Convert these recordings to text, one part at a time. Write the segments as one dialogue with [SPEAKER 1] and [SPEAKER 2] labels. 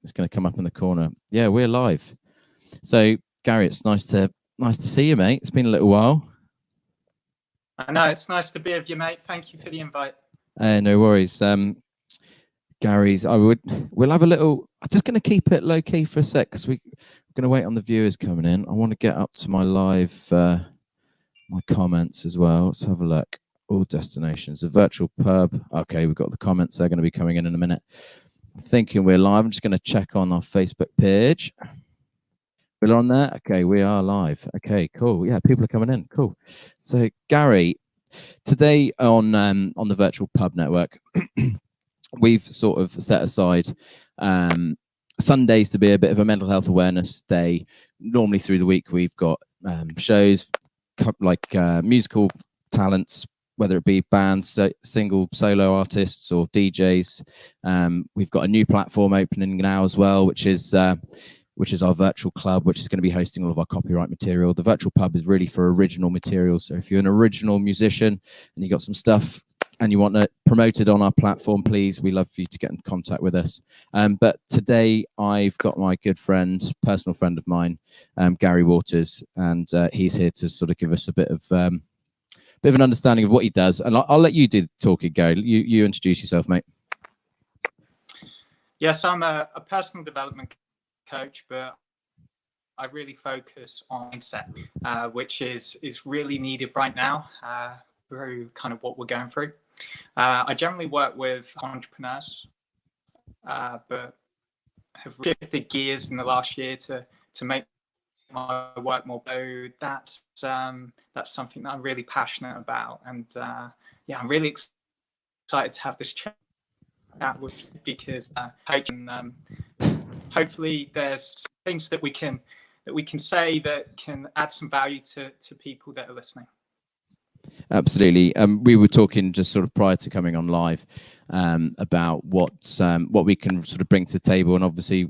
[SPEAKER 1] It's going to come up in the corner. Yeah, we're live. So, Gary, it's nice to see you, mate. It's been a little while.
[SPEAKER 2] I know, it's nice to be with you, mate. Thank you for the invite.
[SPEAKER 1] No worries. Gary's. We'll have a little. I'm just going to keep it low key for a sec because we're going to wait on the viewers coming in. I want to get up to my live, my comments as well. Let's have a look. All destinations, the virtual pub. Okay, we've got the comments. They're going to be coming in a minute. I'm thinking we're live. I'm just going to check on our Facebook page. We're on there. Okay, we are live. Okay, cool. Yeah, people are coming in. Cool. So, Gary, today on the virtual pub network, we've sort of set aside Sundays to be a bit of a mental health awareness day. Normally through the week, we've got shows like musical talents, whether it be bands, single solo artists or DJs. We've got a new platform opening now as well, which is our virtual club, which is going to be hosting all of our copyright material. The virtual pub is really for original material. So if you're an original musician and you got some stuff and you want it promoted on our platform, please, we love for you to get in contact with us. But today I've got my good friend, personal friend of mine, Gary Waters, and he's here to sort of give us a bit of an understanding of what he does. And I'll let you do the talking, Gary. You introduce yourself, mate.
[SPEAKER 2] Yes, I'm a personal development coach, but I really focus on mindset, which is really needed right now through kind of what we're going through. I generally work with entrepreneurs, but have shifted gears in the last year to make my work more bold. That's something that I'm really passionate about, and I'm really excited to have this chat with you because hopefully there's things that we can say that can add some value to people that are listening.
[SPEAKER 1] Absolutely. We were talking just sort of prior to coming on live about what we can sort of bring to the table, and obviously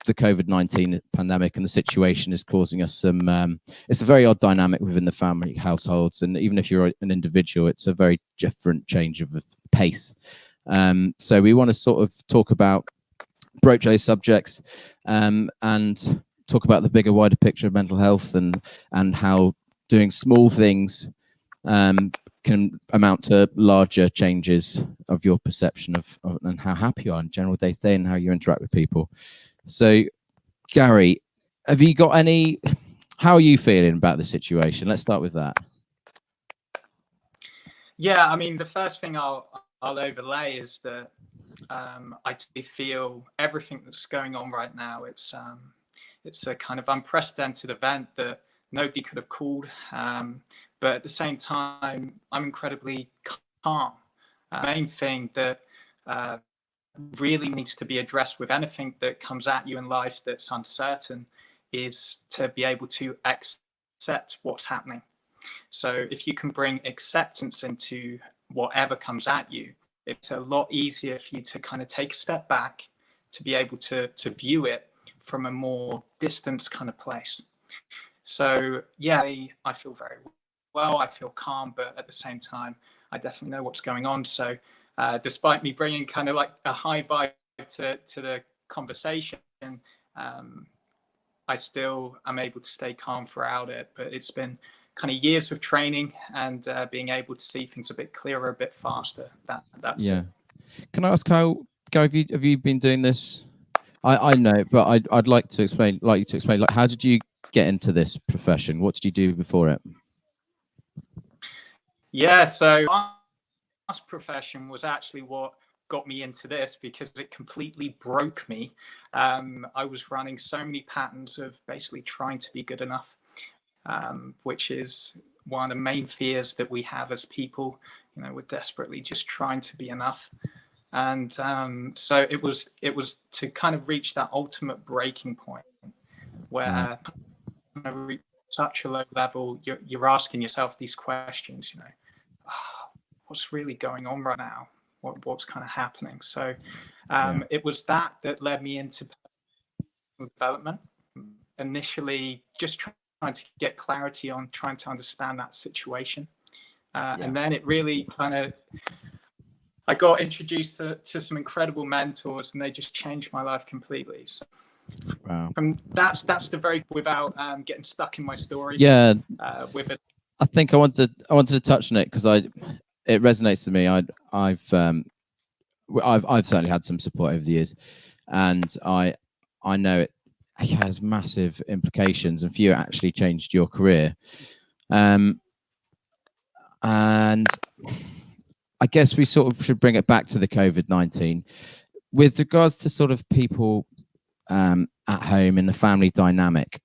[SPEAKER 1] the COVID-19 pandemic and the situation is causing us some. It's a very odd dynamic within the family households, and even if you're an individual, it's a very different change of pace. So we want to sort of talk about broach those subjects and talk about the bigger, wider picture of mental health and how doing small things can amount to larger changes of your perception of and how happy you are in general day to day and how you interact with people. So, Gary, have you got any? How are you feeling about the situation? Let's start with that.
[SPEAKER 2] Yeah, I mean, the first thing I'll overlay is that I feel everything that's going on right now. It's a kind of unprecedented event that nobody could have called. But at the same time, I'm incredibly calm. The main thing that really needs to be addressed with anything that comes at you in life that's uncertain is to be able to accept what's happening. So if you can bring acceptance into whatever comes at you, it's a lot easier for you to kind of take a step back, to be able to view it from a more distant kind of place. So yeah, I feel very well, I feel calm, but at the same time, I definitely know what's going on. So despite me bringing kind of like a high vibe to the conversation, I still am able to stay calm throughout it. But it's been kind of years of training and being able to see things a bit clearer, a bit faster. That's it.
[SPEAKER 1] Can I ask how, Gary, have you been doing this? I know, but I'd like you to explain, like, how did you get into this profession? What did you do before it?
[SPEAKER 2] Yeah, so my last profession was actually what got me into this because it completely broke me. I was running so many patterns of basically trying to be good enough, which is one of the main fears that we have as people. You know, we're desperately just trying to be enough. And so it was to kind of reach that ultimate breaking point where I reach such a low level, you're asking yourself these questions, you know, what's really going on right now? What's kind of happening? So it was that led me into development. Initially, just trying to get clarity on trying to understand that situation. And then it really kind of I got introduced to some incredible mentors, and they just changed my life completely. So
[SPEAKER 1] Wow.
[SPEAKER 2] That's the very, without getting stuck in my story.
[SPEAKER 1] Yeah.
[SPEAKER 2] With it.
[SPEAKER 1] I think I wanted to touch on it because it resonates to me. I've certainly had some support over the years, and I know it has massive implications, and for you, it actually changed your career. And I guess we sort of should bring it back to the COVID-19 with regards to sort of people at home in the family dynamic.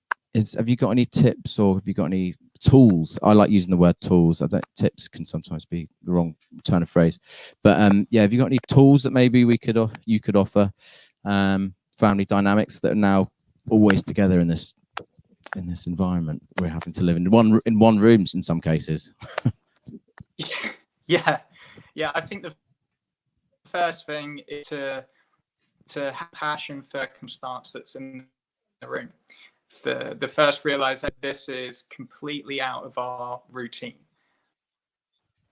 [SPEAKER 1] Have you got any tips, or have you got any tools? I like using the word tools. Tips can sometimes be the wrong turn of phrase, but yeah, have you got any tools that maybe you could offer family dynamics that are now always together in this environment we're having to live in one rooms in some cases?
[SPEAKER 2] Yeah. I think the first thing is to have passion for circumstance that's in the room. The first realize that this is completely out of our routine.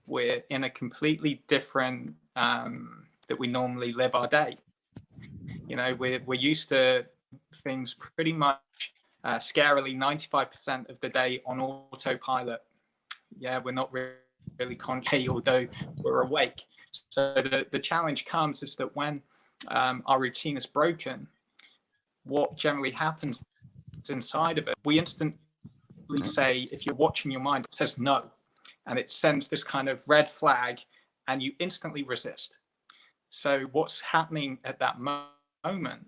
[SPEAKER 2] We're in a completely different that we normally live our day. You know, we're used to things pretty much scarily 95% of the day on autopilot. Yeah, we're not really conscious, although we're awake. So the challenge comes is that when our routine is broken, what generally happens inside of it, we instantly say, if you're watching your mind, it says no, and it sends this kind of red flag, and you instantly resist. So what's happening at that moment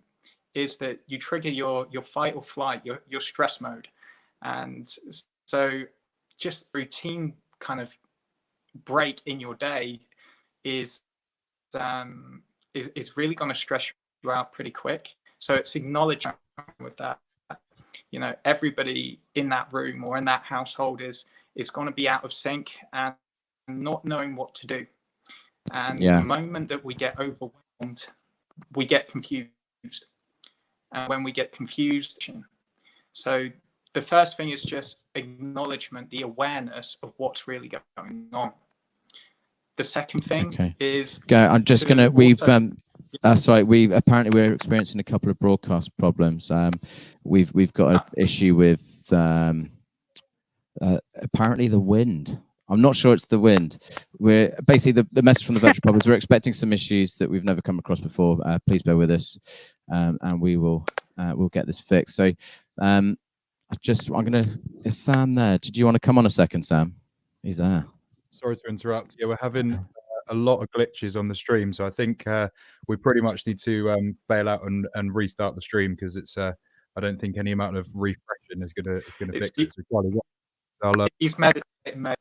[SPEAKER 2] is that you trigger your fight or flight, your stress mode. And so just routine kind of break in your day is really going to stress you out pretty quick. So it's acknowledging with that, you know, everybody in that room or in that household is going to be out of sync and not knowing what to do. And the moment that we get overwhelmed, we get confused. And when we get confused, so the first thing is just acknowledgement, the awareness of what's really going on. The second thing is
[SPEAKER 1] I'm just gonna that's right. We're experiencing a couple of broadcast problems. We've got an issue with apparently the wind. I'm not sure it's the wind. We're basically the message from the virtual pub is we're expecting some issues that we've never come across before. Please bear with us, and we'll get this fixed. So is Sam there? Did you want to come on a second, Sam? He's there.
[SPEAKER 3] Sorry to interrupt. Yeah, we're having a lot of glitches on the stream, so I think we pretty much need to bail out and restart the stream because it's I don't think any amount of refreshing is gonna fix it. So
[SPEAKER 2] he's meditating, mate.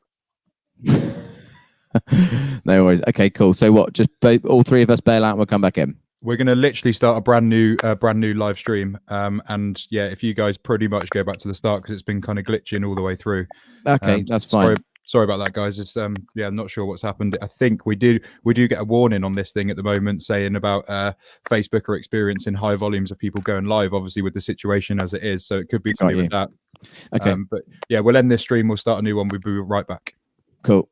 [SPEAKER 1] No worries. Okay, cool. So what? Just all three of us bail out and we'll come back in.
[SPEAKER 3] We're going to literally start a brand new live stream. And yeah, if you guys pretty much go back to the start because it's been kind of glitching all the way through.
[SPEAKER 1] Okay, that's fine.
[SPEAKER 3] Sorry about that, guys. It's I'm not sure what's happened. I think we do get a warning on this thing at the moment saying about Facebook are experiencing high volumes of people going live, obviously with the situation as it is. So it could be to do with that.
[SPEAKER 1] Okay.
[SPEAKER 3] But yeah, we'll end this stream. We'll start a new one. We'll be right back.
[SPEAKER 1] Cool.